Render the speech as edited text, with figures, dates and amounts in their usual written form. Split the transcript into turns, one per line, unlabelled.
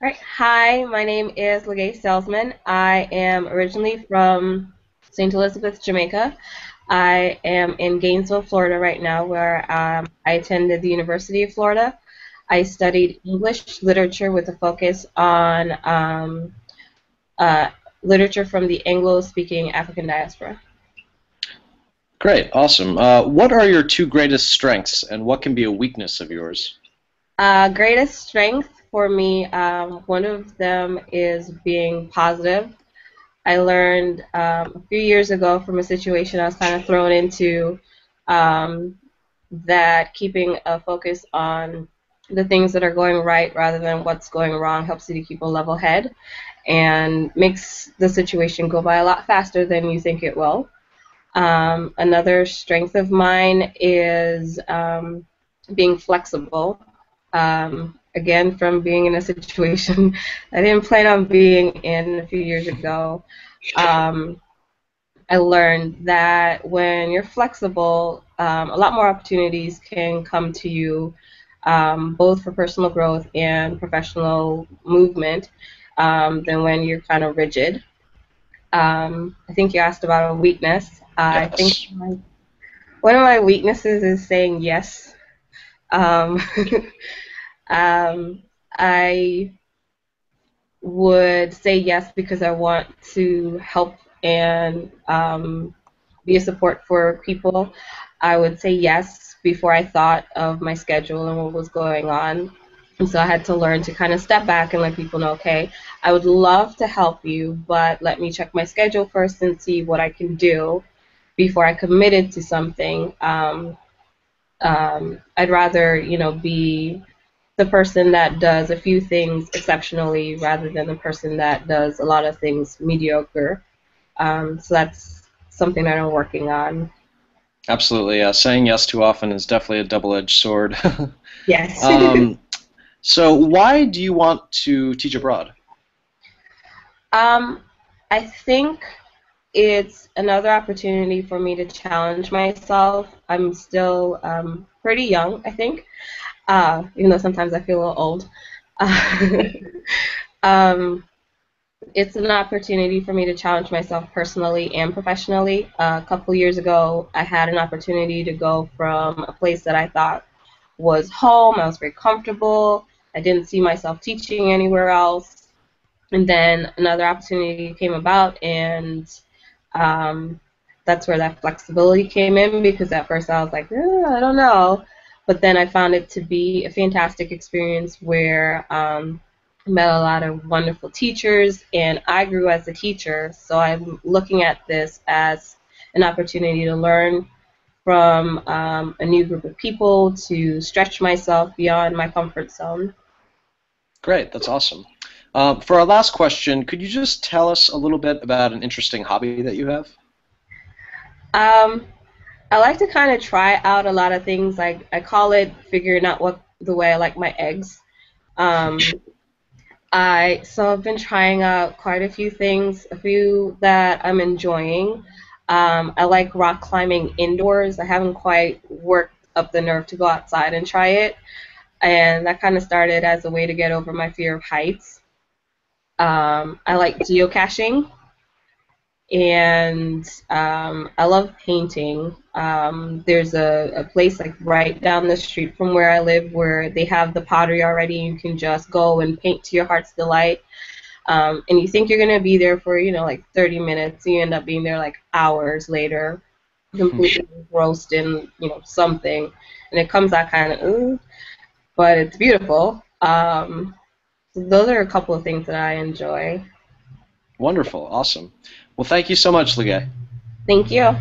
All right. Hi, my name is La-Gaye Salesman. I am originally from St. Elizabeth, Jamaica. I am in Gainesville, Florida right now, where I attended the University of Florida. I studied English literature with a focus on uh, literature from the Anglo-speaking African diaspora.
Great, awesome. What are your two greatest strengths, and what can be a weakness of yours?
Greatest strength for me, one of them is being positive. I learned a few years ago from a situation I was kind of thrown into um, that keeping a focus on the things that are going right rather than what's going wrong helps you to keep a level head and makes the situation go by a lot faster than you think it will. Another strength of mine is being flexible. Again, from being in a situation I didn't plan on being in a few years ago. Um, I learned that when you're flexible, a lot more opportunities can come to you, both for personal growth and professional movement, than when you're kind of rigid. I think you asked about a weakness. I think
Yes.
one of my weaknesses is saying yes. Um, I would say yes because I want to help and be a support for people. I would say yes before I thought of my schedule and what was going on. And so I had to learn to kind of step back and let people know, okay, I would love to help you, but let me check my schedule first and see what I can do before I committed to something. I'd rather, be the person that does a few things exceptionally rather than the person that does a lot of things mediocre. So that's something that I'm working on.
Absolutely. Saying yes too often is definitely a double-edged sword.
Yes.
um, so, why do you want to teach abroad?
um, I think it's another opportunity for me to challenge myself. I'm still pretty young, I think, even though sometimes I feel a little old. um, it's an opportunity for me to challenge myself personally and professionally. A couple years ago, I had an opportunity to go from a place that I thought was home. I was very comfortable. I didn't see myself teaching anywhere else. And then another opportunity came about, and um, that's where that flexibility came in because at first I was like, I don't know. But then I found it to be a fantastic experience where I met a lot of wonderful teachers and I grew as a teacher. So I'm looking at this as an opportunity to learn from a new group of people, to stretch myself beyond my comfort zone.
Great, that's awesome. For our last question, could you just tell us a little bit about an interesting hobby that you have?
Um, I like to kind of try out a lot of things. Like I call it figuring out what the way I like my eggs. Um, I've been trying out quite a few things, a few that I'm enjoying. I like rock climbing indoors. I haven't quite worked up the nerve to go outside and try it, and that kind of started as a way to get over my fear of heights. I like geocaching. And I love painting. There's a place like right down the street from where I live where they have the pottery already. You can just go and paint to your heart's delight. And you think you're gonna be there for like 30 minutes, and you end up being there like hours later, completely engrossed in something, and it comes out kind of but it's beautiful. So those are a couple of things that I enjoy.
Wonderful, awesome. Well, thank you so much, Ligay.
Thank you.